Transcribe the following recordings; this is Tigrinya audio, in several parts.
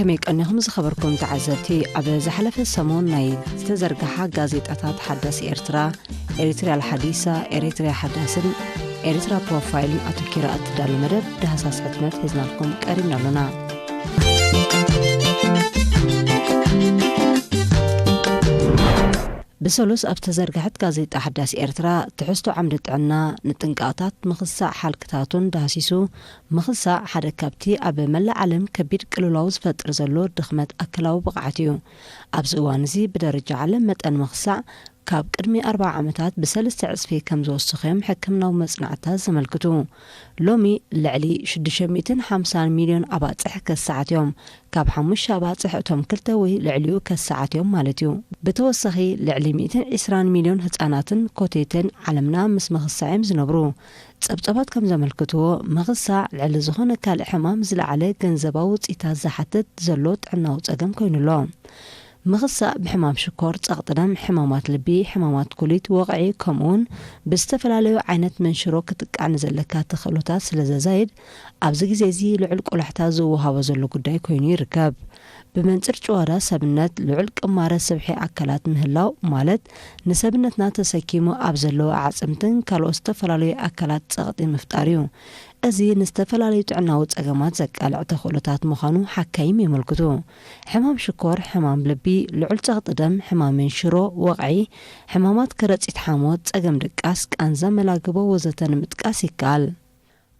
كميك أنهم زخبركم تعزبتي عبر زحلف السمون ناي تزرقها غازيطات حدث إريتريا الحديثة إريتريا حدثن إريتريا بروفايل أتكيرا أتدال مدد دهساس حتمت حزنا لكم كريمنا لنا بسولوس أبتزرقحت غازيط أحداث إرترا تحستو عمدت عنا نتنقاطات مخصة حالكتاتون دهسيسو مخصة حدا كابتي أبا ملا علم كبير كلولاوز فتر زلو دخمت أكلاو بقعتيو أبزوانزي بدرجة علم متأن مخصة كاب قدمي 4 عامتات بسلسة عصفي كمزو السخيم حكمنا ومصنعتها زملكتو لومي لعلي 650 مليون أباطح كالساعات يوم كاب حمش أباطح اتهم كلتوي لعليو كالساعات يوم مالتيو بتوسخي لعلي 220 مليون هتاناتن كوتيتن علمنا مس مخصعيم زنبرو تصبصبات كم زملكتو مخصع لعلي زخون كالحمام زلعلي كنزباوت إتازحتت زلوت عنا وصقم كوينلو مخصة بحمام شكور تغطدم حمامات لبي حمامات كليت وقعي كمون بستفلاليو عينت من شروكتك عن زلكات تخلطات سلزا زايد أبزق زيزي لعلق ولحتازو وهاو زلو قداي كويني ركاب بمنصر جوارا سبنت لعلق أمارة سبحي أكلات مهلاو مالت نسبنتنا تسكيمو أبزلو عصمتن كالو استفلاليو أكلات تغطي مفتاريو أزي نستفلاليو تعناوت أقامات زكالع تخلطات مخانو حكايم يملكتو حمام شكور حمام لبي لعل تغطدم حمام شرو وقعي حمامات كرت اتحاموت أقام دكاس كأنزا ملاقبو وزتن متكاسي كال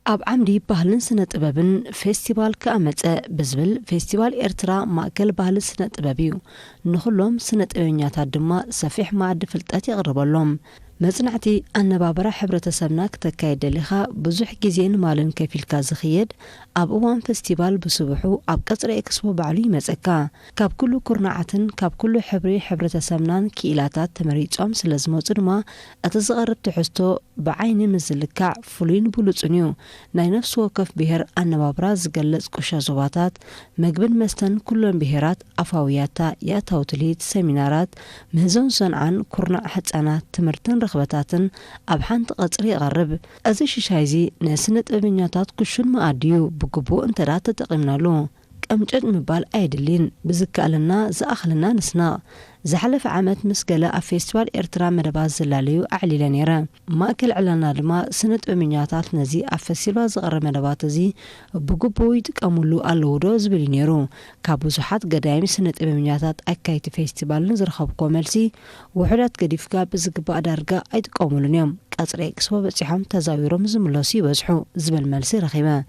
أب عمدي بهلن سنة أبابن فيستيوال كأمت بزبل فيستيوال إرترا مأكل بهلن سنة أبابيو نخلهم سنة أبنيات الدماء سفيح معد فلتاتي غرب اللهم مصنعتي أن بابرا حبرة سبناك تكايد لخا بزوح جزين مالن كفيل كازخيد أب أوان فستيبال بصبحو أب قصر إكسبو بعلي مسكا كاب كله كرناعتن كاب كله حبرة سبنان كيلاتات تمريج أمس لازموت ما أتزغرب تحستو بعين مزلكا فلين بلوتنيو ناي نفس وقف بهر أن بابرا زقلت كوشا زواتات مقبل مستن كلن بهرات أفاوياتا يا توتليت سيمينارات مهزون صنعان كرناع حتسانات تمرتن رغبتاتن أب حانت قطري غرب أزي شايزي ناسنة أبنياتات كشون مقاديو بقبو انترات تقيمنا له كمجد مبال أيدلين بزكالنا زأخلنا نسنا زحلف عامت مسقلة أفيستوال إرترا مدباز زلاليو أعلي لنيرا ما أكل علنا لما سنة أمنياتات نزي أفسيبا زغر مدبات زي بقبو يتكاملو اللودو زبلينيرو كابوزحات قدايم سنة أمنياتات أكايت فيستيبال نزرخب كوملسي وحدات قديفكا بزقبا دارقا أيتكاملون يوم كاتريك سوا بتحام تزاويرهم زملوسي وزحو زبل ملسي رخيمة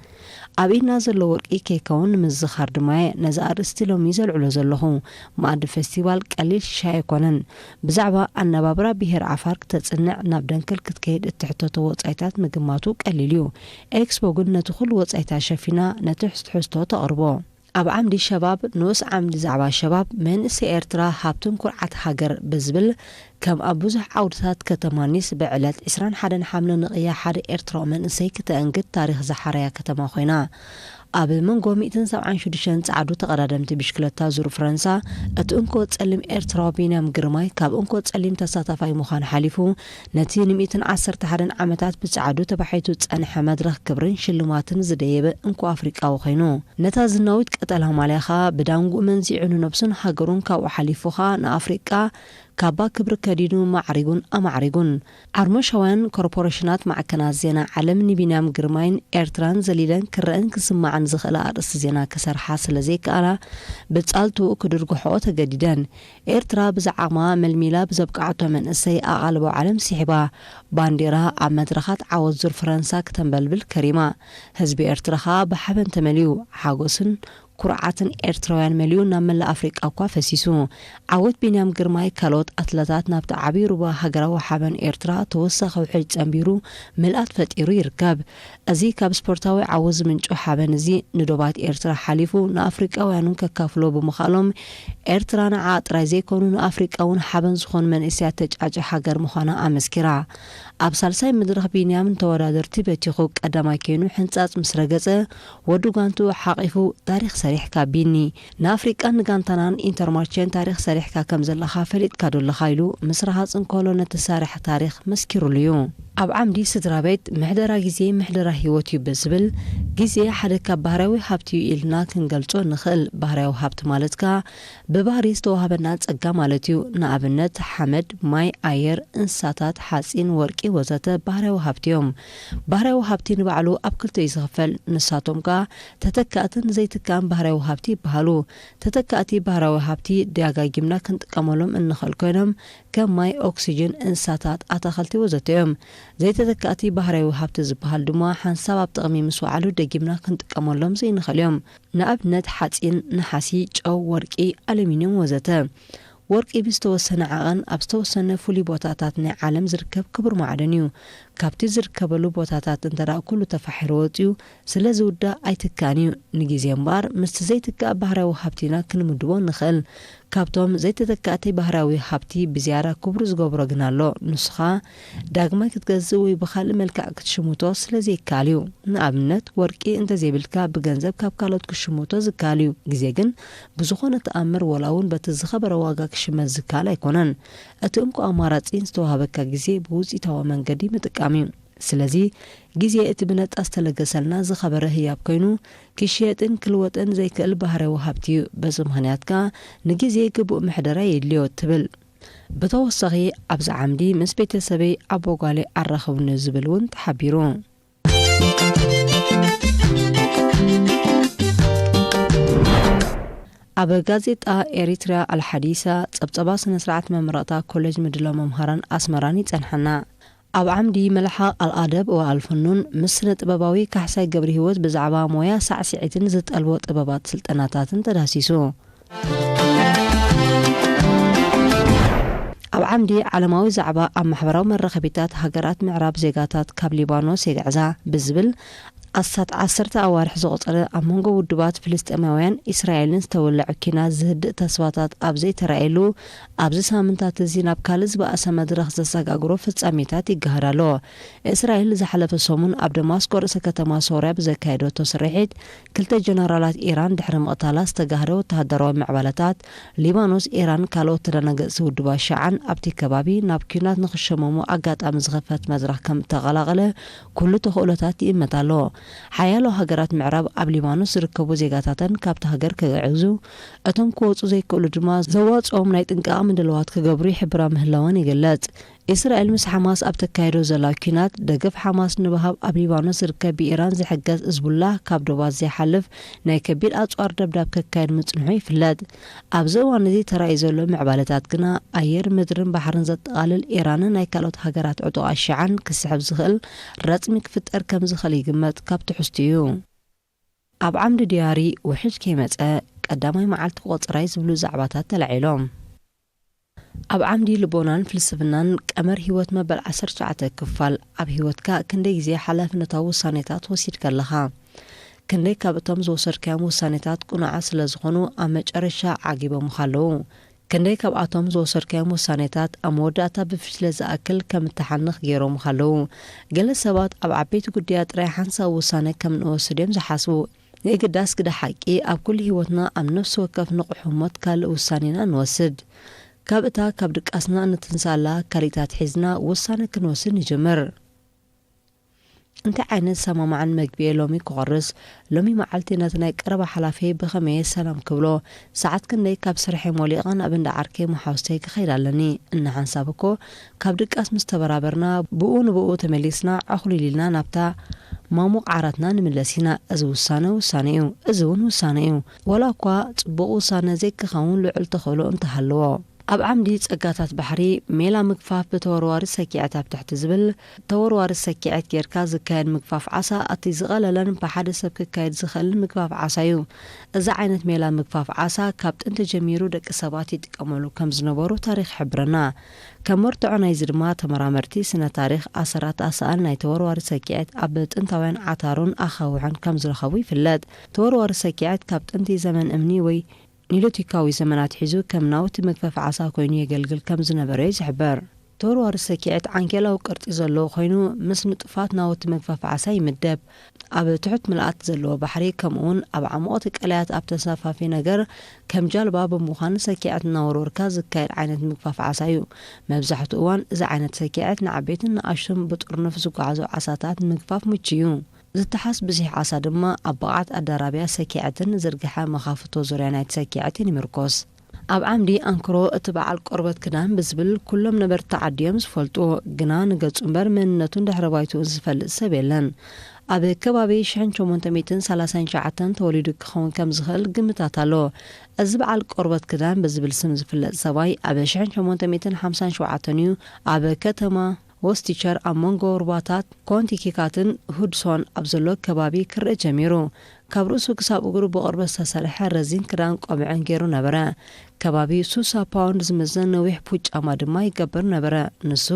أبي نازل لورك كيكون مزخار دماء نزار استيلو ميزل علو زلخو مقاد فيستيبال قليل شاي كونن بزعبا أن بابرا بهر عفارك تتصنع نابدنكل كتكيد التحتوتو وصايتات مقماتو قليليو اكسبو قلنا تخل وصايتا شفينا نتحست حستو تقربو أب عمدي شباب نوس عمدي زعبا شباب من سي إرترا هابتن كرعات هاجر بزبل كم أبوزح عودتات كتمانيس بعلات إسران حدا حامل نقيا حدا إرترا من سي كتأنقد تاريخ زحريا كتما خوينا أب منقو 270 عدو تقرادمت بشكلتا زور فرنسا أتأنكو تسلم إرترا بينا مقرماي كاب أنكو تسلم تساتفاي مخان حاليفو نتين 210 حدا عمتات بتسعدو تبحيتو تسأن حمد رخ كبرين شلوماتن زديب أنكو أفريقا وخينو نتاز النويت كتالهم عليها بدانقو منزيعنو نفسن حقرون كاو حاليفوها نأفريقا كابا كبر كدينو معرقون عرمشوان كوربوريشنات مع كنازينا علم نبينام قرمين إرتران زليلان كرأن كسمع عن زخلاء رأس زينا كسر حاصل زيك أنا بتسألتو كدرقو حوات جديدان إرترا بزعما ملميلا بزبقعتو من السيئة غالبو علم سيحبا بانديرا عمدرخات عوض زور فرنسا كتنبل بالكريمة هزبي إرتراخا بحبن تمليو حاقوسن كرعاتن إرتروان مليون نامل أفريقيا أقوى فسيسو عود بينام قرماي كالوت أتلاتات نابت عبيرو بهاقرا وحابن إرترا توسخ وحج أمبيرو ملأت فتيرو يركاب أزي كاب سبورتاوي عوز من جو حابن زي ندوبات إرترا حاليفو نأفريقيا وانون ككافلو بمخالهم إرترا نعات رايزي كونو نأفريقيا ون حابن زخون من إسيات تجعج حاقر مخانا أمسكرا أبسالساي مدرخ بينام توارادرتي بتيخوك أداما كينو حنسات مسرقزة ودوغانتو حاقفو تاريخ سريح كابيني نافريقيا نغانتانان انترمارشين تاريخ سريح كاكم زلخا فليت كادو لخايلو مصرحات انكولو نتسارح تاريخ مسكيرو اليوم ኣብ ዓምዲ ስድራ ቤት ምሕደራ ግዜ ምሕደራ ህይወት እዩ ብዝብል ግዜ ሓደ ካብ ባህራዊ ሃብቲ ኢልና ክንገልጾ ንኽእል። ባህራዊ ሃብቲ ማለትካ ብባህሪ ዝተዋሃበና ጸጋ ማለት እዩ። ንኣብነት ሓመድ፣ ማይ፣ ኣየር፣ እንስሳታት፣ ሓጺን፣ ወርቂ ወዘተ ባህራዊ ሃብቲ እዮም። ባህራዊ ሃብቲ ንባዕሉ ኣብ ክልተ እዩ ዝኽፈል። ንሳቶም ከ ተተካእትን ዘይትካእን ባህራዊ ሃብቲ ይበሃሉ። ተተካእቲ ባህራዊ ሃብቲ ደጋጊምና ክንጥቀመሎም እንኽእል ኮይኖም ከም ማይ፣ ኦክሲጅን፣ እንስሳታት፣ ኣታኽልቲ ወዘተ እዮም። ዘይተተካእቲ ባህራዊ ሃብቲ ዝበሃል ድማ ሓንሳብ ኣብ ጥቕሚ ምስ ዋዕሉ ደጊምና ክንጥቀመሎም ዘይንኽእል እዮም። ንኣብነት ሓጺን፣ ነሓሲ፣ ጨው፣ ወርቂ፣ ኣሉሚንየም ወዘተ። ወርቂ ብዝተወሰነ ዓቐን ኣብ ዝተወሰነ ፍሉይ ቦታታት ናይ ዓለም ዝርከብ ክቡር ማዕድን እዩ። ካብቲ ዝርከበሉ ቦታታት እንተዳ ኩሉ ተፋሒሩ ወፂኡ ስለ ዝውዳእ ኣይትካእን እዩ። ንግዜ እምበር ምስቲ ዘይትካእ ባህራዊ ሃብቲና ክንምድቦ ንኽእል። ካብቶም ዘይተተካእቲ ባህራዊ ሃብቲ ብዝያዳ ክቡር ዝገብሮ ግን ኣሎ። ንስኻ ዳግማይ ክትገዝእ ወይ ብኻልእ መልክዕ ክትሽሙቶ ስለ ዘይከኣል እዩ። ንኣብነት ወርቂ እንተዘይብልካ ብገንዘብ ካብ ካልኦት ክሽሙቶ ዝከኣል እዩ። ግዜ ግን ብዝኾነ ተኣምር ወላ እውን በቲ ዝኸበረ ዋጋ ክሽመት ዝከኣል ኣይኮነን። እቲ እንኳ ኣማራጺ ዝተዋሃበካ ግዜ ብውፅኢታዊ መንገዲ ምጥቃም እዩ። ስለዚ ግዜ እቲ ብነጣ ዝተለገሰልና ዝኸበረ ህያብ ኮይኑ ክሽየጥን ክልወጥን ዘይክእል ባህራዊ ሃብቲ እዩ። በዚ ምኽንያት ከ ንግዜ ግቡእ ምሕደራ የድልዮ ትብል። ብተወሳኺ ኣብዚ ዓምዲ ምስ ቤተሰበይ ኣቦ ጓሌ ኣራኸቡኒ ዝብል እውን ተሓቢሩ። ኣብ ጋዜጣ ኤሪትርያ አልሓዲሳ ጸብጸባ ስነ ስርዓት መምረቕታ ኮሌጅ ምድላው መምሃራን ኣስመራን ይጸንሐና። ኣብ ዓምዲ መልሓቕ አልኣደብ ወአልፈኑን ምስ ስነ ጥበባዊ ካሕሳይ ገብሪ ህይወት ብዛዕባ ሞያ ሳዕስዒትን ዝጠልቦ ጥበባት ስልጠናታትን ተዳሲሱ። ኣብ ዓምዲ ዓለማዊ ዛዕባ ኣብ ማሕበራዊ መራኸቢታት ሃገራት ምዕራብ ዜጋታት ካብ ሊባኖስ የጋዕዛ ብዝብል ኣሳት 10 ኣዋርሕ ዝቆፀረ ኣብ መንጎ ውድባት ፍልስጤማውያን እስራኤልን ዝተወልዐ ኪናት ዝህድእ ተስፋታት ኣብ ዘይተረኣየሉ ኣብዚ ሳምንታት እዚ ናብ ካልእ ዝባእሰ መድረኽ ዘሰጋግሮ ፍጻሜታት ይገሃዳሎ። እስራኤል ዝሓለፈ ሰሙን ኣብ ደማስቆ ርእሰ ከተማ ሶርያ ብዘካየደቶ ስርሒት 2 ጀነራላት ኢራን ድሕሪ ምቕታላ ዝተጋህደ ወተሃደራዊ ምዕባለታት ሊባኖስ ኢራን ካልኦት ተደናገፅቲ ውድባት ሸዓን ኣብቲ ከባቢ ናብ ኪናት ንኽሸመሙ ኣጋጣሚ ዝኸፈት መድረኽ ከም ተቐላቐለ ኩሉ ተኽእሎታት ይእመታሎ። ሓያሎ ሃገራት ምዕራብ ኣብ ሊባኖስ ዝርከቡ ዜጋታትን ካብቲ ሃገር ክግዕዙ እቶም ክወፁ ዘይክእሉ ድማ ዘዋፅኦም ናይ ጥንቃቐ ምድለዋት ክገብሩ ይሕብራ ምህላወን ይግለጽ። እስራኤል ምስ ሓማስ ኣብ ተካይዶ ዘላ ኪናት ደገፍ ሓማስ ንባሃብ ኣብ ሊባኖስ ዝርከብ ብኢራን ዝሕገዝ እዝቡላህ ካብ ዶባት ዘይሓልፍ ናይ ከቢድ ኣጽዋር ደብዳብ ከካይድ ምጽንሑ ይፍለጥ። ኣብዚ እዋን እዚ ተራእዩ ዘሎ ምዕባለታት ግና ኣየር ምድርን ባሕርን ዘጠቓልል ኢራንን ናይ ካልኦት ሃገራት ዕጡቕ ኣሽዓን ክስሕብ ዝኽእል ረጽሚ ክፍጠር ከም ዝኽእል ይግመት ካብ ትሕዝቱ እዩ። ኣብ ዓምዲ ዲያሪ ውሕጅ ከይመጸ ቀዳማይ መዓልቲ ቆጽራይ ዝብሉ ዛዕባታት ተላዒሎም። ኣብ ዓምዲ ልቦናን ፍልስፍናን ቀመር ህይወት መበል 19 ክፋል ኣብ ህይወትካ ክንደይ ግዜ ሓላፍነታዊ ውሳኔታት ወሲድካ ኣለኻ? ክንደይ ካብ እቶም ዝወሰድካዮም ውሳኔታት ቁኑዓ ስለ ዝኾኑ ኣብ መጨረሻ ዓጊቦም ኣለዉ? ክንደይ ካብኣቶም ዝወሰድካዮም ውሳኔታት ኣብ መወዳእታ ብፍሽለ ዝኣክል ከም እተሓንኽ ገይሮም ኣለዉ? ገለ ሰባት ኣብ ዓበይቲ ጉዳያት ጥራይ ሓንሳብ ውሳነ ከም ንወስድ እዮም ዝሓስቡ። ንእግዳስ ግዳ ሓቂ ኣብ ኩሉ ህይወትና ኣብ ነፍሲ ወከፍ ንቑሑሞት ካልእ ውሳኔና ንወስድ። ካብ እታ ካብ ድቃስና እንትንሳላ ካሊታት ሒዝና ውሳነ ክንወስድ ንጅምር። እንታይ ዓይነት ሰማማዕን መግቢየ ሎሚ ክቆርስ? ሎሚ መዓልቲ ነቲ ናይ ቀረባ ሓላፈይ ብኸመየ ሰላም ክብሎ? ሰዓት ክንደይ ካብ ስርሐ ሞሊቐ ናብ እንዳ ዓርኬ መሓውስተይ ክኸይድ ኣለኒ? እናሓንሳብ እኮ ካብ ድቃስ ምስ ተበራበርና ብኡ ንብኡ ተመሊስና ዕኹሊልና ናብታ ማሙቕ ዓራትና ንምለስ ኢና። እዚ ውሳነ ውሳነ እዩ። እዚ እውን ውሳነ እዩ። ወላ እኳ ጽቡቕ ውሳነ ዘይክኸውን ልዑል ተኽእሎ እንተሃለዎ። ኣብ ዓምዲ ጸጋታት ባሕሪ ሜላ ምግፋፍ ብተወርዋሪ ሰኪዐት ኣብ ትሕቲ ዝብል ተወርዋሪ ሰኪዐት ጌርካ ዝካየድ ምግፋፍ ዓሳ እቲ ዝቐለለን ብሓደ ሰብ ክካየድ ዝኽእልን ምግፋፍ ዓሳ እዩ። እዚ ዓይነት ሜላ ምግፋፍ ዓሳ ካብ ጥንቲ ጀሚሩ ደቂ ሰባት ይጥቀመሉ ከም ዝነበሩ ታሪክ ይሕብረና። ከም መርትዖ ናይዚ ድማ ተመራመርቲ ስነ ታሪክ ኣሰራት ኣሳኣል ናይ ተወርዋሪ ሰኪዐት ኣብ ጥንታውያን ዓታሩን ኣኻውሕን ከም ዝረኸቡ ይፍለጥ። ተወርዋሪ ሰኪዐት ካብ ጥንቲ ዘመን እምኒ ወይ ኒሎቲካዊ ዘመናት ሒዙ ከም ናውቲ መግፈፍ ዓሳ ኮይኑ የገልግል ከም ዝነበረ ይዝሕበር። ተወርዋሪ ሰኪዔት ዓንኬላዊ ቅርጺ ዘለዎ ኮይኑ ምስ ንጥፋት ናውቲ መግፋፍ ይምደብ። ኣብ ትሑት ምልኣት ዘለዎ ባሕሪ ከምኡውን ኣብ ዓሞቕቲ ቀላያት ኣብ ተሳፋፊ ነገር ከም ጃልባ ብምዃኑ ሰኪዔት እናወርወርካ ዝካየድ ዓይነት ምግፋፍ ዓሳ እዩ። መብዛሕትኡ እዋን እዚ ዓይነት ሰኪዔት ንዓበይትን ንኣሽቱን ብጥርንፍ ዝጓዓዙ ዓሳታት ምግፋፍ ምቹ እዩ። ዝተሓስ ብዙሕ ዓሳ ድማ ኣብ በቕዓት ኣዳራብያ ሰኪዔትን ዝርግሐ መኻፍቶ ዙርያ ናይቲ ሰኪዔትን ይምርኮስ። ኣብ ዓምዲ ኣንክሮ እቲ በዓል ቆርበት ክዳን ብዝብል ኩሎም ነበርቲ ተዓድዮም ዝፈልጡ ግና ንገጹ እምበር መንነቱን ድሕረ ባይቱን ዝፈልጥ ሰብ የለን። ኣብ ከባቢ 1937 ተወሊዱ ክኸውን ከም ዝኽእል ግምታት ኣሎ። እዚ በዓል ቆርበት ክዳን ብዝብል ስም ዝፍለጥ ሰባይ ኣብ 1957 እዩ ኣብ ከተማ ወስቲቸር ኣብ መንጎ ሩባታት ኮንቲኪካትን ሁድሶን ኣብ ዘሎ ከባቢ ክርእ ጀሚሩ። ካብ ርእሱ ክሳብ እግሩ ብቆርበት ዝተሰርሐ ረዚን ክዳን ቆቢዕን ገይሩ ነበረ። ከባቢ 60 ፓውንድ ዝመዘን ነዊሕ ፑጫማ ድማ ይገብር ነበረ። ንሱ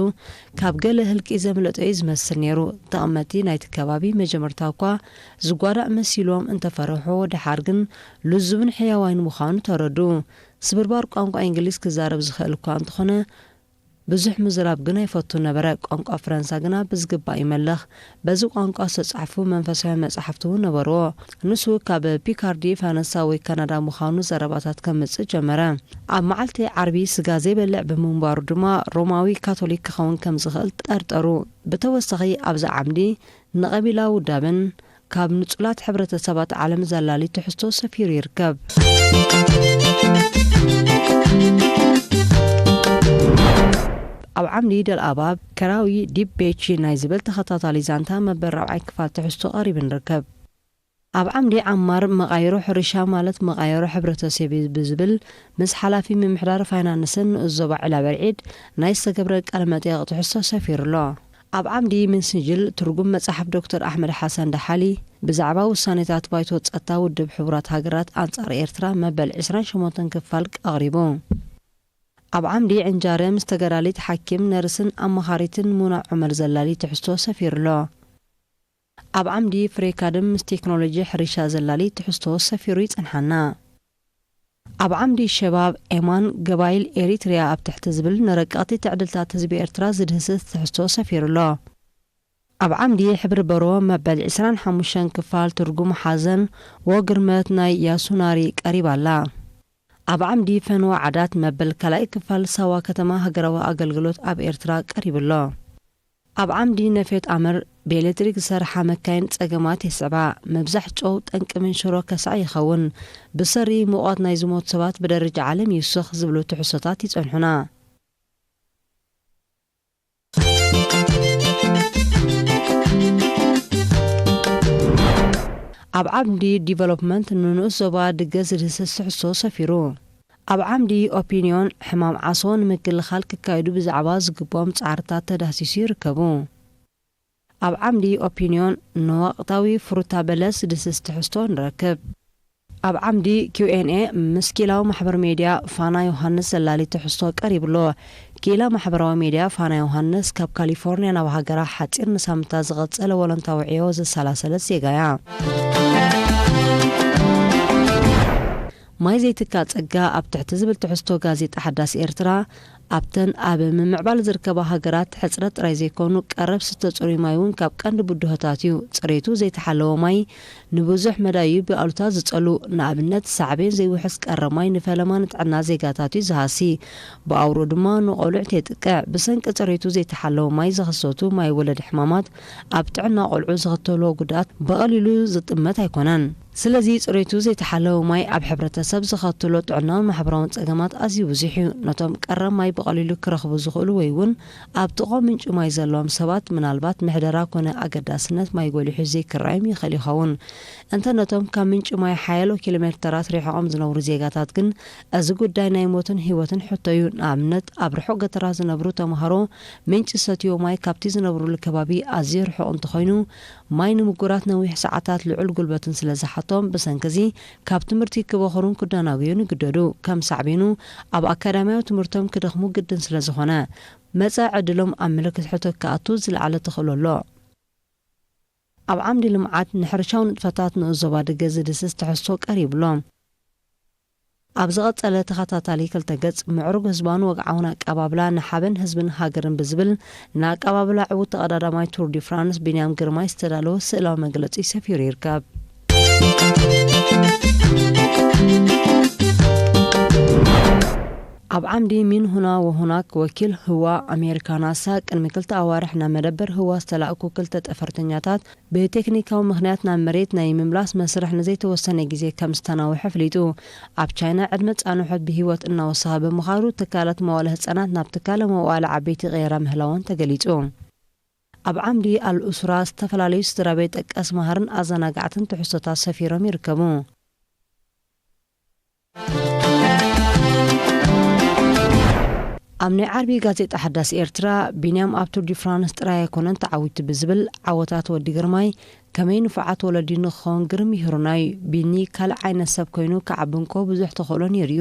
ካብ ገለ ህልቂ ዘምለጦ ዝመስል ነይሩ። ተቐመቲ ናይቲ ከባቢ መጀመርታ እኳ ዝጓዳእ መሲሎም እንተፈርሑ ድሓር ግን ልዙብን ሕያዋይን ምዃኑ ተረዱ። ስብርባር ቋንቋ እንግሊዝ ክዛረብ ዝኽእል እኳ እንተኾነ ብዙሕ ምዝራብ ግና ይፈቱ ነበረ። ቋንቋ ፈረንሳ ግና ብዝግባእ ይመለኽ። በዚ ቋንቋ ዝተጻሕፉ መንፈሳዊ መጻሕፍቲ እውን ነበርዎ። ንሱ ካብ ፒካርዲ ፈረንሳ ወይ ካናዳ ምዃኑ ዘረባታት ከምጽእ ጀመረ። ኣብ መዓልቲ ዓርቢ ስጋ ዘይበልዕ ብምንባሩ ድማ ሮማዊ ካቶሊክ ክኸውን ከም ዝኽእል ጠርጠሩ። ብተወሳኺ ኣብዚ ዓምዲ ንቐቢላ ውዳብን ካብ ንጹላት ሕብረተሰባት ዓለም ዘላሊ ትሕዝቶ ሰፊሩ ይርከብ። ኣብ ዓምዲ ደልኣባብ ከራዊ ዲብ ቤቺ ናይ ዝብል ተኸታታሊ ዛንታ መበል 4 ክፋል ትሕዝቶ ቀሪቡ ንርከብ። ኣብ ዓምዲ ዓማር መቃይሮ ሕርሻ ማለት መቃይሮ ሕብረተሰብ ብዝብል ምስ ሓላፊ ምምሕዳር ፋይናንስን ንእዞባ ዕላበል ዒድ ናይ ዝተገብረ ቃለ መጠይቕ ትሕዝቶ ሰፊሩሎ። ኣብ ዓምዲ ምንስጅል ትርጉም መጽሓፍ ዶክተር ኣሕመድ ሓሰን ዳሓሊ ብዛዕባ ውሳኔታት ባይቶ ጸጥታ ውድብ ሕቡራት ሃገራት ኣንጻር ኤርትራ መበል 28 ክፋል ኣቕሪቡ። ኣብ ዓምዲ ዕንጃረ ምስ ተገዳሊት ሓኪም ነርስን ኣመኻሪትን ሙናዕ ዑመር ዘላሊ ትሕዝቶ ሰፊሩሎ። ኣብ ዓምዲ ፍሬካድም ምስ ቴክኖሎጂ ሕርሻ ዘላሊ ትሕዝቶ ሰፊሩ ይጽንሓና። ኣብ ዓምዲ ሸባብ ኤማን ገባይል ኤሪትሪያ ኣብ ትሕቲ ዝብል ንረቀቕቲ ትዕድልታት ህዝቢ ኤርትራ ዝድህስስ ትሕዝቶ ሰፊሩሎ። ኣብ ዓምዲ ሕብሪ በሮ መበል 25 ክፋል ትርጉም ሓዘን ወግርመት ናይ ያሱናሪ ቀሪባላ። ኣብ ዓምዲ ፈንዋ ዓዳት መበል ካልኣይ ክፋል ሳዋ ከተማ ሃገራዊ ኣገልግሎት ኣብ ኤርትራ ቀሪብሎ። ኣብ ዓምዲ ነፌት ኣመር ብኤሌክትሪክ ዝሰርሓ መካይን ጸገማት የስዕባ። መብዛሕ ጨው ጠንቂ ምንሽሮ ከስዓ ይኸውን። ብሰሪ ሙቐት ናይ ዝሞት ሰባት ብደረጃ ዓለም ይውስኽ ዝብሉ ትሕሶታት ይጸንሑና። ኣብ ዓምዲ ዲቨሎፕመንት ንንኡስ ዞባ ድገ ዝድህስስ ትሕዝቶ ሰፊሩ። ኣብ ዓምዲ ኦፒንዮን ሕማም ዓሶ ንምክልኻል ክካየዱ ብዛዕባ ዝግቦም ጻዕርታት ተዳሲሱ ይርከቡ። ኣብ ዓምዲ ኦፒንዮን ንወቕታዊ ፍሩታ በለስ ዝድህስስ ትሕዝቶ ንረክብ። ኣብ ዓምዲ Q&A ምስ ኪላዊ ማሕበር ሚድያ ፋና ዮሃንስ ዘላሊ ትሕዝቶ ቀሪብሎ። ኪላ ማሕበራዊ ሚድያ ፋና ዮሃንስ ካብ ካሊፎርኒያ ናብ ሃገራ ሓፂር ንሳምንታት ዝቐጸለ ወለንታዊ ዕዮ ዘሰላሰለት ዜጋያ። ማይ ዘይትካል ጸጋ ኣብ ትሕቲ ዝብል ትሕዝቶ ጋዜጣ ሓዳስ ኤርትራ ኣብተን ኣብ ምምዕባል ዝርከባ ሃገራት ሕጽረት ጥራይ ዘይኮኑ ቀረብ ዝተጽሩይ ማይ እውን ካብ ቀንዲ ብድሆታት እዩ። ጽሬቱ ዘይተሓለወ ማይ ንብዙሕ መዳዩ ብኣሉታ ዝጸሉ ንኣብነት ሳዕቤን ዘይውሕስ ቀረብ ማይ ንፈለማ ንጥዕና ዜጋታት እዩ ዝሃሲ። ብኣውሮ ድማ ንቖልዑ የጥቅዕ። ብሰንቂ ጽሬቱ ዘይተሓለወ ማይ ዝኽሰቱ ማይ ወለድ ሕማማት ኣብ ጥዕና ቆልዑ ዝኽተልዎ ጉድኣት በቐሊሉ ዝጥመት ኣይኮነን። ስለዚ ጽሬቱ ዘይተሓለወ ማይ ኣብ ሕብረተሰብ ዝኸትሎ ጥዕናውን ማሕበራውን ጸገማት ኣዝዩ ብዙሕ እዩ። ነቶም ቀረብ ማይ ብቐሊሉ ክረኽቡ ዝኽእሉ ወይ እውን ኣብ ጥቖም ምንጭ ማይ ዘለዎም ሰባት ምናልባት ምሕደራ ኮነ ኣገዳስነት ማይ ጎሊሑ ዘይክረኣዮም ይኽእል ይኸውን። እንተ ነቶም ካብ ምንጭ ማይ ሓያሎ ኪሎሜትራት ሪሖም ዝነብሩ ዜጋታት ግን እዚ ጉዳይ ናይ ሞትን ህይወትን ሕቶ እዩ። ንኣብነት ኣብ ርሑቕ ገጠራት ዝነብሩ ተምሃሮ ምንጭ ሰትዮ ማይ ካብቲ ዝነብሩሉ ከባቢ ኣዝዩ ርሑቕ እንተኾይኑ ማይ ንምጉራት ነዊሕ ሰዓታት ልዑል ጉልበትን ስለ ዝሓቶም ብሰንኪ ካብ ትምህርቲ ክበኽሩን ክደናግዩን ይግደዱ። ከም ሳዕቤኑ ኣብ ኣካዳሚያዊ ትምህርቶም ክደኽሙ ግድን ስለ ዝኾነ መጻኢ ዕድሎም ኣብ ምልክት ሕቶ ክኣቱ ዝለዓለ ተኽእሎ ኣሎ። ኣብ ዓምዲ ልምዓት ንሕርሻዊ ንጥፈታት ንእዞባ ድገ ዝድህስስ ትሕዝቶ ቀሪብሎም። ኣብዝቐጸለ ተኸታታሊ ክልተ ገጽ ምዕሩግ ህዝባን ወግዓውን ኣቀባብላ ንሓበን ህዝብን ሃገርን ብዝብል ንኣቀባብላ ዕዉት ተቐዳዳማይ ቱር ዲ ፍራንስ ቢንያም ግርማይ ዝተዳለወ ስእላዊ መግለጺ ሰፊሩ ይርከብ። ኣብ ዓምዲ ሚን ሁና ወሁናክ ወኪል ህዋ ኣሜሪካ ናሳ ቅድሚ 2 ኣዋርሕ ናብ መደበር ህዋ ዝተላእኩ 2 ጠፈርተኛታት ብቴክኒካዊ ምኽንያት ናብ መሬት ናይ ምምላስ መስርሕ ንዘይተወሰነ ግዜ ከም ዝተናውሐ ፍሊጡ። ኣብ ቻይና ዕድመ ጻንሖት ብህይወት እናወሰኸ ብምዃኑ ትካላት መዋዕለ ህጻናት ናብ ትካለ መዋዕለ ዓበይቲ ቀየራ ምህላውን ተገሊጹ። ኣብ ዓምዲ ኣልኡስራ ዝተፈላለዩ ስድራቤት ጠቀስ መሃርን ኣዘናጋዕትን ትሕዝቶታት ሰፊሮም ይርከቡ። ኣብ ናይ ዓርቢ ጋዜጣ ሓዳስ ኤርትራ ቢንያም ኣብ ቱር ዲ ፍራንስ ጥራይ ኣይኮነን ተዓዊቱ ብዝብል ዓወታት ወዲ ግርማይ ከመይ ንፉዓት ወለዲ ንኽኸውን ግርም ይህሩናዩ ቢኒ ካልእ ዓይነት ሰብ ኮይኑ ከዓብንኮ ብዙሕ ተኽእሎን የርዩ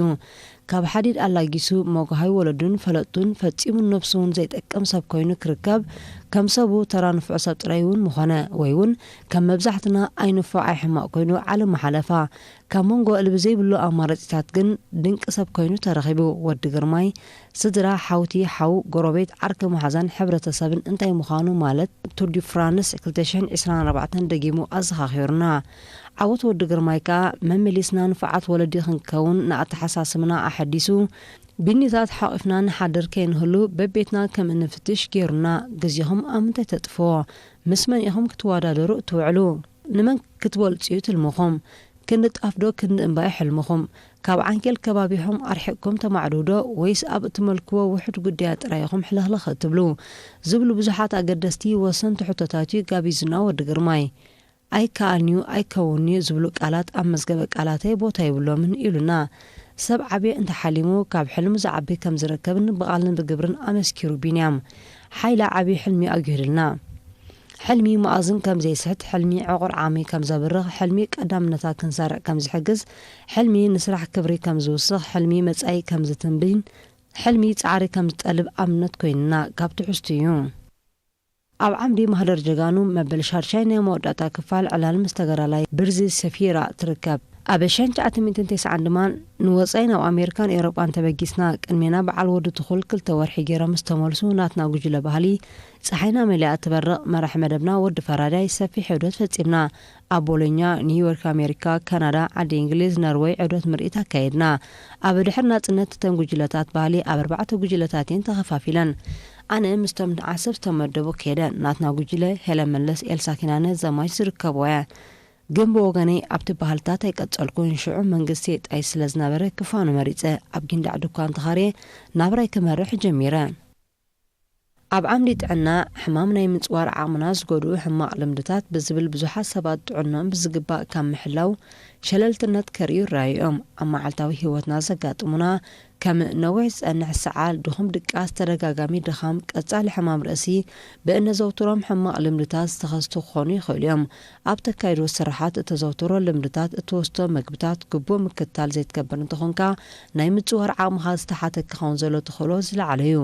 ካብ ሓዲድ ኣላጊሱ ሞጓሃይ ወለዱን ፈለጡን ፈጺሙ ነፍሱን ዘይጠቅም ሰብ ኮይኑ ክርከብ ከም ሰቡ ተራ ንፉዕ ሰብ ጥራይ እውን ምኾነ ወይ እውን ከም መብዛሕትና ኣይንፉዕ ኣይሕማቕ ኮይኑ ዓለም መሓለፋ ካብ መንጎ እልቢ ዘይብሉ ኣማራጺታት ግን ድንቂ ሰብ ኮይኑ ተረኺቡ። ወዲ ግርማይ ስድራ ሓውቲ ሓው ጎረቤት ዓርኪ መሓዛን ሕብረተሰብን እንታይ ምዃኑ ማለት ቱር ዲ ፍራንስ 2024 ደጊሙ ኣዘኻኺሩና። ዓወት ወዲ ግርማይ ከዓ መመሊስና ንፉዓት ወለዲ ክንከውን ንኣተሓሳስብና ኣሐዲሱ ቢኒታት ሓቂፍና ንሓድር ከይንህሉ በቤትና ከም እንፍትሽ ገይሩና። ገዚኹም ኣብ ምንታይ ተጥፍዎ? ምስ መን ኢኹም ክትወዳደሩ እትውዕሉ? ንመን ክትበልፅዩ ትልምኹም? ክንጣፍዶ ክንእምባይ ሕልምኹም? ካብ ዓንኬል ከባቢኹም ኣርሒቅኩም ተማዕዱዶ ወይስ ኣብ እትመልክዎ ውሕድ ጉዳያት ጥራይኹም ሕለኽለኽ እትብሉ ዝብሉ ብዙሓት ኣገደስቲ ወሰንቲ ሕቶታት ጋቢዝና ወዲ ግርማይ ኣይከኣልኒዩ ኣይከውንዩ ዝብሉ ቃላት ኣብ መዝገበ ቃላተይ ቦታ ይብሎምን ኢሉና። ሰብ ዓብየ እንተሓሊሙ ካብ ሕልሙ ዝዓቢ ከም ዝረከብን ብቓልን ብግብርን ኣመስኪሩ ቢንያም ሓይላ ዓብይ ሕልሚ ኣግሂድልና። ሕልሚ መኣዝን ከም ዘይስሕት፣ ሕልሚ ዕቑር ዓሚ ከም ዘብርኽ፣ ሕልሚ ቀዳምነታት ክንሰርዕ ከም ዝሕግዝ፣ ሕልሚ ንስራሕ ክብሪ ከም ዝውስኽ፣ ሕልሚ መጻኢ ከም ዝትንብን፣ ሕልሚ ጻዕሪ ከም ዝጠልብ ኣምነት ኮይንና ካብ ትሕዝቱ እዩ። ኣብ ዓምዲ ማህደር ጀጋኑ መበል ሻርሻይ ናይ መወዳእታ ክፋል ዕላል ምስ ተገራላይ ብርዚ ሰፊራ ትርከብ። ኣብ 1991 ድማ ንወፃይ ናብ ኣሜሪካን ኤውሮጳን ተበጊስና ቅድሜና በዓል ወዲ ትኹል 2 ወርሒ ገይሮም ዝተመልሱ ናትና ጉጅለ ባህሊ ፀሓይና መሊኣ ትበርቕ መራሒ መደብና ወዲ ፈራዳይ ሰፊሕ ዕዶት ፈጺምና። ኣብ ቦሎኛ፣ ኒውዮርክ፣ ኣሜሪካ፣ ካናዳ፣ ዓዲ እንግሊዝ፣ ኖርዌይ ዕዶት ምርኢት ኣካየድና። ኣብ ድሕር ናጽነት ተን ጉጅለታት ባህሊ ኣብ 4 ጉጅለታት እየን ተኸፋፊለን። ኣነ ምስቶም ዓሰብ ዝተመደቡ ከይደ ናትና ጉጅለ ሄለን መለስ፣ ኤልሳ ኪናነ ዘማች ዝርከቡ እያ። ግን ብወገነይ ኣብቲ ባህልታት ኣይቀጸልኩን። ሽዑ መንግስቲ ጣይ ስለ ዝነበረ ክፋኑ መሪፀ ኣብ ጊንዳዕ ድኳን ተኻርየ ናብራይ ክመርሕ ጀሚረ። ኣብ ዓምዲ ጥዕና ሕማም ናይ ምጽዋር ዓቕምና ዝጎድኡ ሕማቕ ልምድታት ብዝብል ብዙሓት ሰባት ጥዕኖም ብዝግባእ ካብ ምሕላው ሸለልትነት ከርእዩ ይረኣዮም። ኣብ መዓልታዊ ህይወትና ዘጋጥሙና ከም ነዊሕ ዝጸንሕ ሰዓል፣ ድኹም ድቃስ፣ ተደጋጋሚ ድኻም፣ ቀጻሊ ሕማም ርእሲ ብእነዘውትሮም ሕማቕ ልምድታት ዝተኸስቱ ክኾኑ ይኽእሉ እዮም። ኣብ ተካይዶ ስራሓት እተዘውትሮ ልምድታት እትወስቶ ምግብታት ግቡእ ምክትታል ዘይትገብር እንትኾንካ ናይ ምጽዋር ዓቕምኻ ዝተሓተካ ክኸውን ዘሎ ትኽእሎ ዝለዓለ እዩ።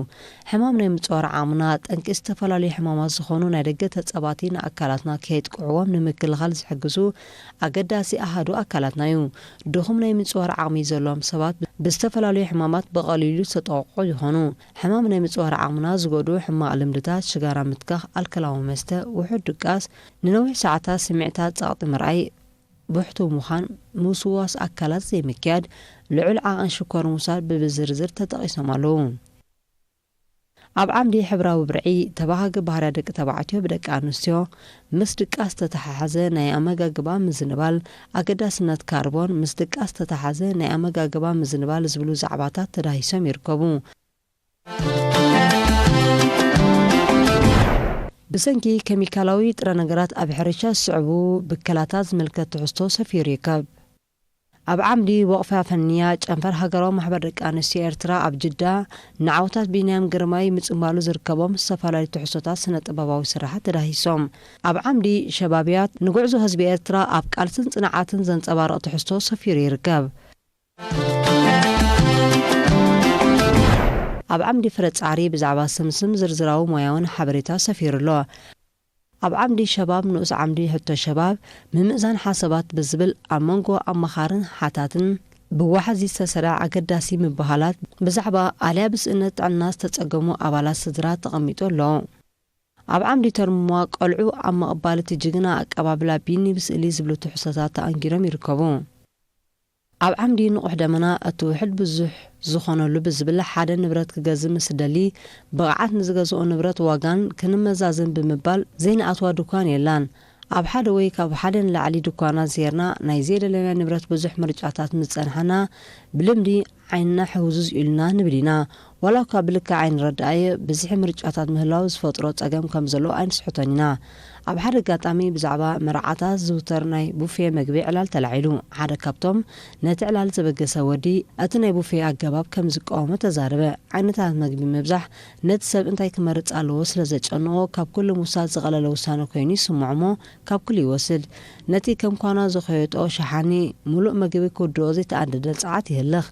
ሕማም ናይ ምጽዋር ዓቕምና ጠንቂ ዝተፈላለዩ ሕማማት ዝኾኑ ናይ ደገ ተጸባቲ ንኣካላትና ከይጥቅዕዎም ንምክልኻል ዝሕግዙ ኣገዳሲ ኣሃዱ ኣካላትና እዩ። ድኹም ናይ ምጽዋር ዓቕሚ ዘለዎም ሰባት ብዝተፈላለዩ ሕማማት በቐሊሉ ተጠቕዑ ይኾኑ። ሕማም ናይ ምጽዋር ዓቕምና ዝጎድኡ ሕማቕ ልምድታት ሽጋራ ምትካኽ፣ ኣልኮላዊ መስተ፣ ውሑድ ድቃስ፣ ንነዊሕ ሰዓታት ስምዒታት ጸቕጢ ምርኣይ፣ ብሕቱ ምዃን፣ ምውስዋስ ኣካላት ዘይምክያድ፣ ልዑል ዓቐን ሽኮር ምውሳድ ብዝርዝር ተጠቒሶም ኣለዉ። ኣብ ዓምዲ ሕብራዊ ብርዒ ተባሃጊ ባህርያ ደቂ ተባዕትዮ ብደቂ ኣንስትዮ ምስ ድቃስ ተተሓሓዘ ናይ ኣመጋግባ ምዝንባል፣ ኣገዳስነት ካርቦን ምስ ድቃስ ተተሓዘ ናይ ኣመጋግባ ምዝንባል ዝብሉ ዛዕባታት ተዳሂሶም ይርከቡ። ብሰንኪ ኬሚካላዊ ጥረ ነገራት ኣብ ሕርሻ ዝስዕቡ ብከላታት ዝምልከት ትሕዝቶ ሰፊሩ ይርከብ። ኣብ ዓምዲ ወቕፋ ፈንያ ጨንፈር ሃገራዊ ማሕበር ደቂ ኣንስትዮ ኤርትራ ኣብ ጅዳ ንዓወታት ቢንያም ግርማይ ምጽምባሉ ዝርከቦም ዝተፈላለዩ ትሕዝቶታት ስነ ጥበባዊ ስራሓት ተዳሂሶም። ኣብ ዓምዲ ሸባብያት ንጉዕዞ ህዝቢ ኤርትራ ኣብ ቃልስን ጽንዓትን ዘንጸባርቕ ትሕዝቶ ሰፊሩ ይርከብ። ኣብ ዓምዲ ፍረ ጻዕሪ ብዛዕባ ስምስም ዝርዝራዊ ሞያውን ሓበሬታ ሰፊሩ ኣሎ። ኣብ ዓምዲ ሸባብ ንኡስ ዓምዲ ሕቶ ሸባብ ምምእዛን ሓሰባት ብዝብል ኣብ መንጎ ኣመኻርን ሓታትን ብዋሕዚ ዝተሰርዐ ኣገዳሲ ምብሃላት ብዛዕባ ኣልያብስ እነት ዕናስ ተጸገሙ ኣባላት ስድራ ተቐሚጡ ኣሎ። ኣብ ዓምዲ ተርምሞ ቆልዑ ኣብ መቕባልቲ ጅግና ኣቀባብላ ቢኒ ብስእሊ ዝብሉ ትሕዝቶታት ተኣንጊዶም ይርከቡ። ኣብ ዓምዲ ንቑሕ ደመና እትውሕድ ብዙሕ ዝኾነሉ ብዝብል ሓደ ንብረት ክገዝእ ምስ ደሊ ብቕዓት ንዝገዝኦ ንብረት ዋጋን ክንመዛዝን ብምባል ዘይንኣትዋ ድኳን የላን። ኣብ ሓደ ወይ ካብ ሓደ ንላዕሊ ድኳናት ዜርና ናይ ዘየደለና ንብረት ብዙሕ ምርጫታት ምጸንሐና ብልምዲ ዓይንና ሕውዙዝ ኢሉና ንብል ኢና። ዋላ እኳ ብልካ ዓይን ረዳእየ ብዝሒ ምርጫታት ምህላው ዝፈጥሮ ጸገም ከም ዘሎ ኣይንስሕቶን ኢና። ኣብ ሓደ ኣጋጣሚ ብዛዕባ መርዓታት ዝውተር ናይ ቡፌ መግቢ ዕላል ተላዒሉ ሓደ ካብቶም ነቲ ዕላል ዘበገሰ ወዲ እቲ ናይ ቡፌ ኣገባብ ከም ዝቃወሞ ተዛረበ። ዓይነታት መግቢ ምብዛሕ ነቲ ሰብ እንታይ ክመርጽ ኣለዎ ስለ ዘጨንቆ ካብ ኩሉ ምውሳድ ዝቐለለ ውሳነ ኮይኑ ይስምዖሞ ካብ ኩሉ ይወስድ። ነቲ ከም ኳና ዝኸየጦ ሸሓኒ ሙሉእ መግቢ ክውድኦ ዘይተኣንደደ ፀዓት ይህልኽ።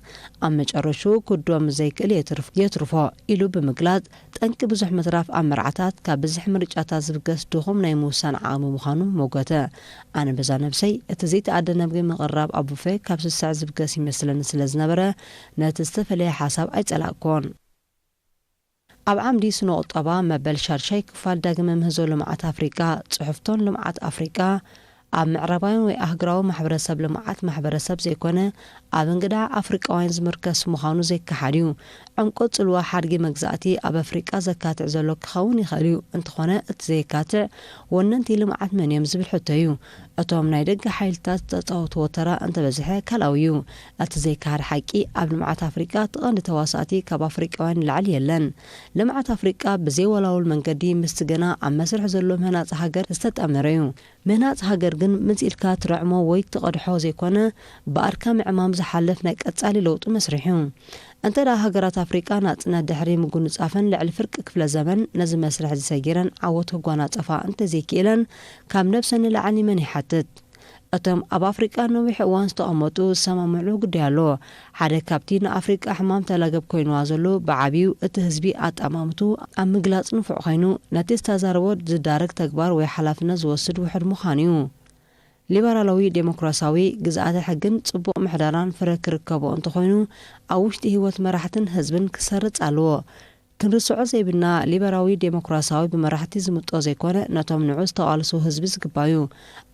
ኣብ መጨረሹ ክውድኦ ምዘይክእል የትርፎ ኢሉ ብምግላጽ ጠንቂ ብዙሕ ምትራፍ ኣብ መርዓታት ካብ ብዝሕ ምርጫታት ዝብገስ ድኹም ናይ ምውሳን ዓቕሚ ምዃኑ ሞገተ። ኣነ በዛ ነብሰይ እቲ ዘይተኣደነ ምግቢ ምቕራብ ኣብ ቡፌ ካብ ስሳዕ ዝብገስ ይመስለኒ ስለ ዝነበረ ነቲ ዝተፈለየ ሓሳብ ኣይጸላእኮን። ኣብ ዓምዲ ስነ ቁጠባ መበል ሻድሻይ ክፋል ዳግመ ምህዞ ልምዓት ኣፍሪቃ ጽሑፍቶን ልምዓት ኣፍሪቃ ኣብ ምዕራባውያን ወይ ኣህግራዊ ማሕበረሰብ ልምዓት ማሕበረሰብ ዘይኮነ ኣብ እንግዳ ኣፍሪቃውያን ዝምርከስ ምዃኑ ዘይከሓድ እዩ። ዕምቆ ጽልዋ ሓድጊ መግዛእቲ ኣብ ኣፍሪቃ ዘካትዕ ዘሎ ክኸውን ይኽእል እዩ። እንተኾነ እቲ ዘይካትዕ ወነንቲ ልምዓት መን እዮም ዝብል ሕቶ እዩ። እቶም ናይ ደገ ሓይልታት ተጻወትዎ ተራ እንተበዝሐ ካልኣዊ እዩ። እቲ ዘይካሃድ ሓቂ ኣብ ልምዓት ኣፍሪቃ ተቐንዲ ተዋሳእቲ ካብ ኣፍሪቃውያን ላዕሊ የለን። ልምዓት ኣፍሪቃ ብዘይወላውል መንገዲ ምስቲ ገና ኣብ መስርሕ ዘሎ ምህናጽ ሃገር ዝተጣመረ እዩ። ምህናጽ ሃገር ግን ምጽኢልካ ትረዕሞ ወይ ትቐድሖ ዘይኮነ ብኣርካ ምዕማም ዝሓልፍ ናይ ቀጻሊ ለውጢ መስሪሕ እዩ። እንተዳ ሃገራት ኣፍሪቃ ናጽነት ድሕሪ ምጉንጻፈን ልዕሊ ፍርቂ ክፍለ ዘመን ነዚ መስርሕ ዝሰጊረን ዓወት ክጓናጸፋ እንተዘይክእለን ካብ ነብሰን ንላዕሊ መን ይሓትት? እቶም ኣብ ኣፍሪቃ ነዊሕ እዋን ዝተቐመጡ ዝሰማምዑ ጉዳይ ኣሎ። ሓደ ካብቲ ንኣፍሪቃ ሕማም ተላገብ ኮይኑዋ ዘሎ ብዓብዩ እቲ ህዝቢ ኣጠማምቱ ኣብ ምግላጽ ንፉዕ ኮይኑ ነቲ ዝተዛረቦ ዝዳረግ ተግባር ወይ ሓላፍነት ዝወስድ ውሕድ ምዃኑ እዩ። ሊበራላዊ ዴሞክራሲያዊ ግዝኣተ ሕግን ጽቡቕ ምሕደራን ፍረ ክርከቦ እንተኾይኑ ኣብ ውሽጢ ህይወት መራሕትን ህዝብን ክሰርጽ ኣለዎ። ክንርስዖ ዘይብና ሊበራዊ ዴሞክራሲያዊ ብመራሕቲ ዝምጦ ዘይኮነ ነቶም ንዑ ዝተቓልሱ ህዝቢ ዝግባዩ።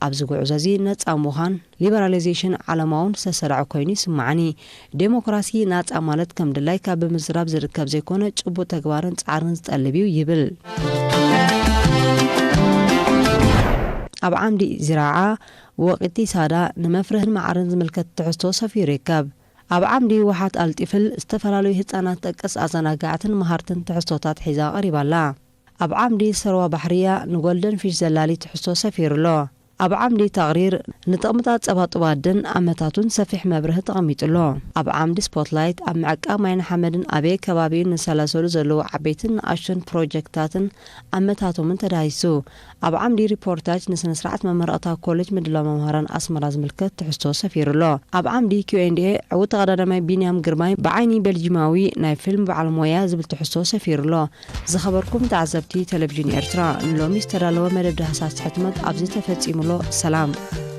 ኣብዚ ጉዕዞ እዚ ነጻ ምዃን ሊበራላይዜሽን ዓለማውን ዝተሰርዐ ኮይኑ ይስማዓኒ። ዴሞክራሲ ናጻ ማለት ከም ድላይ ካብ ብምዝራብ ዝርከብ ዘይኮነ ጭቡጥ ተግባርን ጻዕርን ዝጠልብ እዩ ይብል። ኣብ ዓምዲ ዝራዓ ወቕቲ ሳዳ ንመፍርህን ማዕርን ዝምልከት ትሕዝቶ ሰፊሩ ይርከብ። ኣብ ዓምዲ ዋሓት ኣልጢፍል ዝተፈላለዩ ህፃናት ጠቀስ ኣዘናጋዕትን መሃርትን ትሕዝቶታት ሒዛ ቀሪባላ። ኣብ ዓምዲ ሰርዋ ባሕርያ ንጎልደን ፊሽ ዘላሊ ትሕዝቶ ሰፊሩሎ። ኣብ ዓምዲ ተቕሪር ንጥቕምታት ጸባጥባድን ኣመታቱን ሰፊሕ መብርህ ተቐሚጡሎ። ኣብ ዓምዲ ስፖትላይት ኣብ ምዕቃብ ማይን ሓመድን ኣበይ ከባቢውን ንሰላሰሉ ዘለዉ ዓበይትን ንኣሽቶን ፕሮጀክታትን ኣመታቶምን ተዳሂሱ። ኣብ ዓምዲ ሪፖርታጅ ንስነ ስርዓት መመረቕታ ኮሌጅ ምድላው መምሃራን ኣስመራ ዝምልከት ትሕዝቶ ሰፊሩሎ። ኣብ ዓምዲ Q&A ዕውት ተቐዳዳማይ ቢንያም ግርማይ ብዓይኒ ቤልጂማዊ ናይ ፊልም በዓል ሞያ ዝብል ትሕዝቶ ሰፊሩሎ። ዝኸበርኩም ተዓዘብቲ ቴሌቪዥን ኤርትራ ንሎሚ ዝተዳለወ መደብ ዳህሳስ ሕትመት ኣብዚ ተፈጺሙሎ። ሰላም።